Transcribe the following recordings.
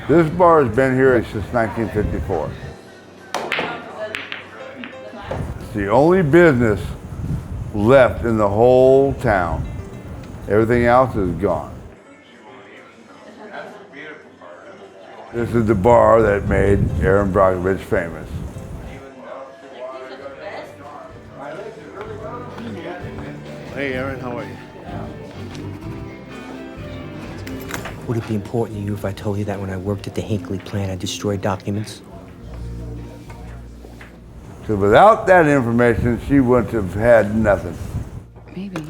This bar has been here since 1954. It's the only business left in the whole town. Everything else is gone. This is the bar that made Erin Brockovich famous. Hey, Erin, how are you? Would it be important to you if I told you that when I worked at the Hinkley plant, I destroyed documents? So without that information, she wouldn't have had nothing. Maybe.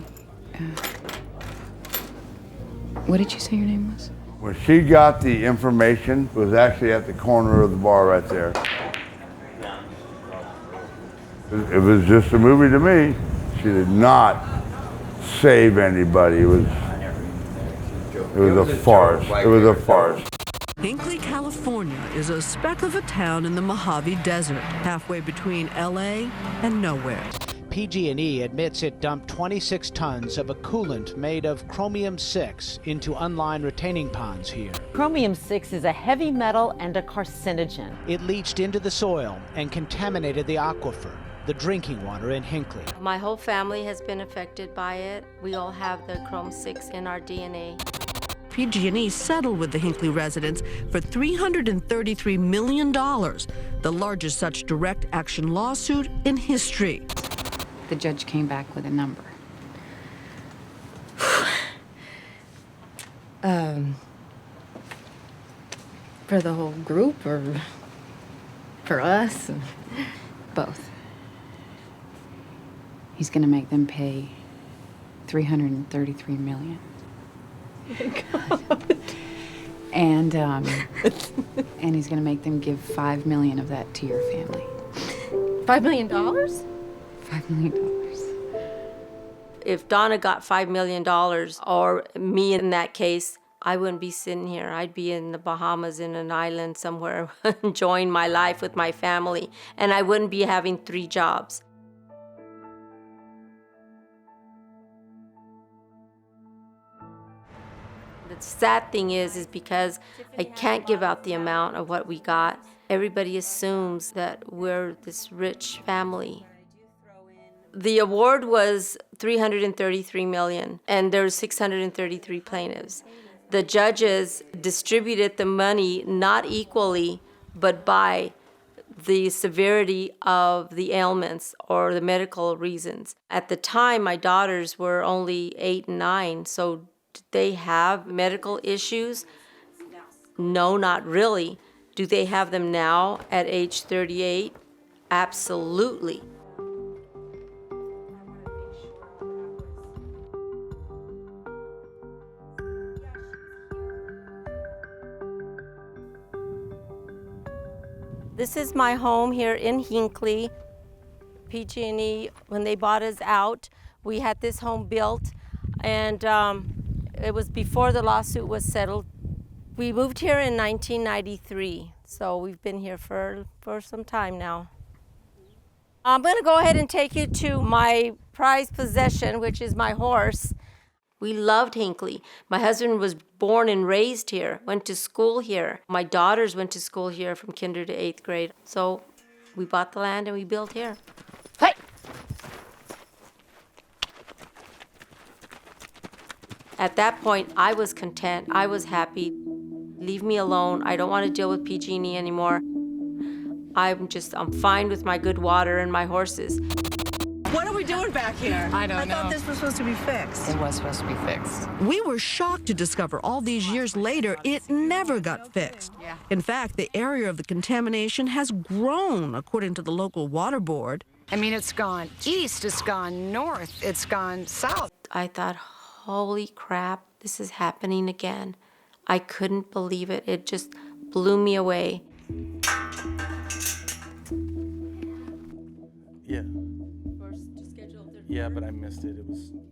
What did you say your name was? When she got the information, it was actually at the corner of the bar right there. It was just a movie to me. She did not save anybody. It was a farce. It was a farce. Hinkley, California is a speck of a town in the Mojave Desert, halfway between LA and nowhere. PG&E admits it dumped 26 tons of a coolant made of chromium-6 into unlined retaining ponds here. Chromium-6 is a heavy metal and a carcinogen. It leached into the soil and contaminated the aquifer, the drinking water in Hinkley. My whole family has been affected by it. We all have the Chrome-6 in our DNA. PG&E settled with the Hinkley residents for $333 million, the largest such direct action lawsuit in history. The judge came back with a number. For the whole group or for us? Both. He's gonna make them pay $333 million. And and he's gonna make them give $5 million of that to your family. $5 million? $5 million. If Donna got $5 million, or me in that case, I wouldn't be sitting here. I'd be in the Bahamas in an island somewhere enjoying my life with my family, and I wouldn't be having 3 jobs. The sad thing is because I can't give out the amount of what we got. Everybody assumes that we're this rich family. The award was $333 million, and there's 633 plaintiffs. The judges distributed the money not equally, but by the severity of the ailments or the medical reasons. At the time, my daughters were only 8 and 9, so did they have medical issues? No, not really. Do they have them now at age 38? Absolutely. This is my home here in Hinkley. PG&E, when they bought us out, we had this home built, and it was before the lawsuit was settled. We moved here in 1993, so we've been here for some time now. I'm gonna go ahead and take you to my prized possession, which is my horse. We loved Hinkley. My husband was born and raised here, went to school here. My daughters went to school here from kinder to 8th grade. So we bought the land and we built here. Hey! At that point, I was content. I was happy. Leave me alone. I don't want to deal with PG&E anymore. I'm fine with my good water and my horses. What are we doing back here? I don't know. I thought this was supposed to be fixed. It was supposed to be fixed. We were shocked to discover all these years later it never got fixed. Yeah. In fact, the area of the contamination has grown, according to the local water board. I mean, it's gone east, it's gone north, it's gone south. I thought, holy crap, this is happening again. I couldn't believe it. It just blew me away. Yeah. Yeah, but I missed it.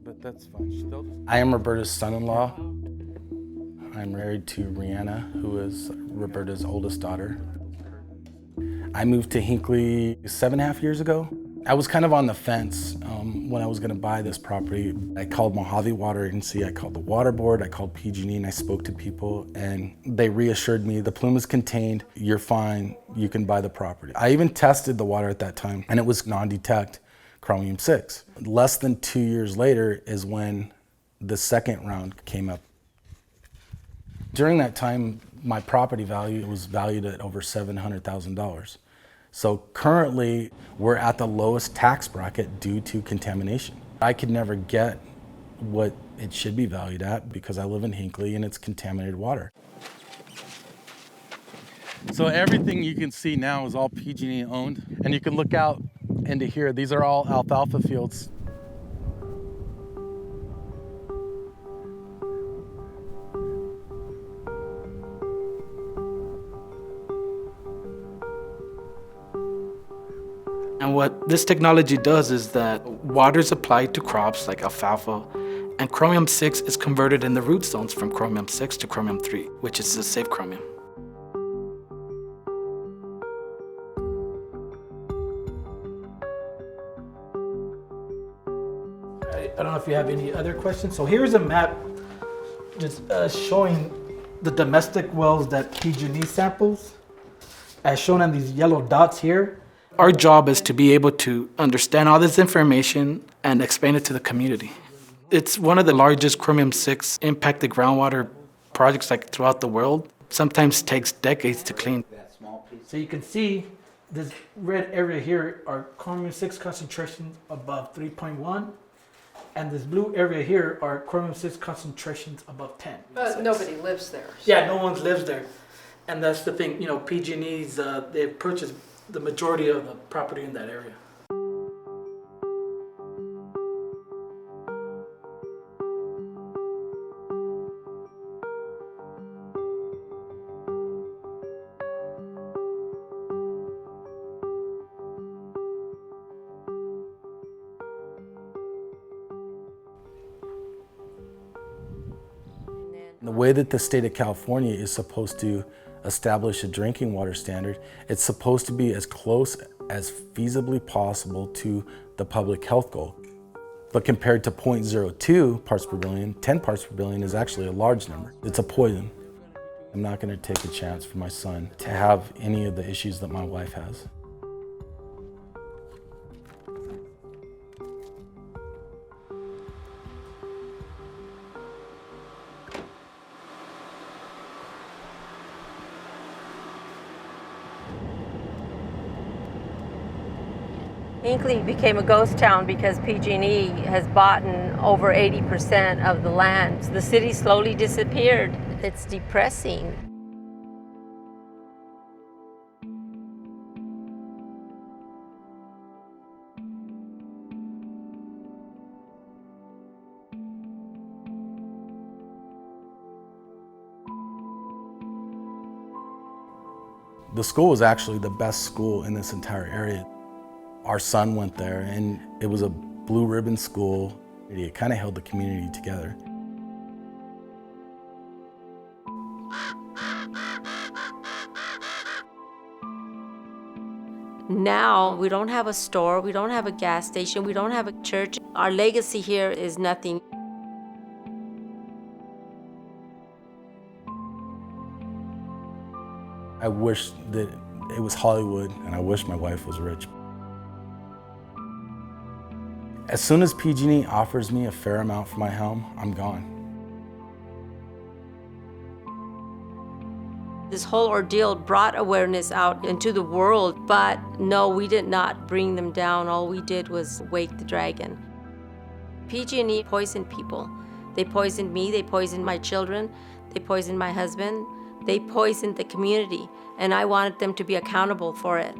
But that's fine. I am Roberta's son-in-law. I'm married to Rihanna, who is Roberta's oldest daughter. I moved to Hinkley 7.5 years ago. I was kind of on the fence when I was going to buy this property. I called Mojave Water Agency, I called the water board, I called PG&E, and I spoke to people, and they reassured me the plume is contained, you're fine, you can buy the property. I even tested the water at that time, and it was non-detect chromium-6. Less than 2 years later is when the second round came up. During that time, my property value was valued at over $700,000. So currently, we're at the lowest tax bracket due to contamination. I could never get what it should be valued at because I live in Hinkley and it's contaminated water. So everything you can see now is all PG&E owned, and you can look out into here. These are all alfalfa fields. And what this technology does is that water is applied to crops like alfalfa, and chromium-6 is converted in the root zones from chromium-6 to chromium-3, which is the safe chromium. I don't know if you have any other questions. So here's a map just showing the domestic wells that PG&E samples, as shown on these yellow dots here. Our job is to be able to understand all this information and explain it to the community. It's one of the largest chromium-6 impacted groundwater projects like throughout the world. Sometimes takes decades to clean. So you can see this red area here are chromium-6 concentrations above 3.1, and this blue area here are chromium-6 concentrations above 10. But nobody lives there. So. Yeah, no one lives there. And that's the thing, you know, PG&E's, they've purchased the majority of the property in that area. The way that the state of California is supposed to establish a drinking water standard, it's supposed to be as close as feasibly possible to the public health goal. But compared to 0.02 parts per billion, 10 parts per billion is actually a large number. It's a poison. I'm not going to take a chance for my son to have any of the issues that my wife has. Hinkley became a ghost town because PG&E has bought over 80% of the land. The city slowly disappeared. It's depressing. The school was actually the best school in this entire area. Our son went there, and it was a blue ribbon school. It kind of held the community together. Now, we don't have a store, we don't have a gas station, we don't have a church. Our legacy here is nothing. I wish that it was Hollywood, and I wish my wife was rich. As soon as PG&E offers me a fair amount for my home, I'm gone. This whole ordeal brought awareness out into the world, but no, we did not bring them down. All we did was wake the dragon. PG&E poisoned people. They poisoned me, they poisoned my children, they poisoned my husband, they poisoned the community, and I wanted them to be accountable for it.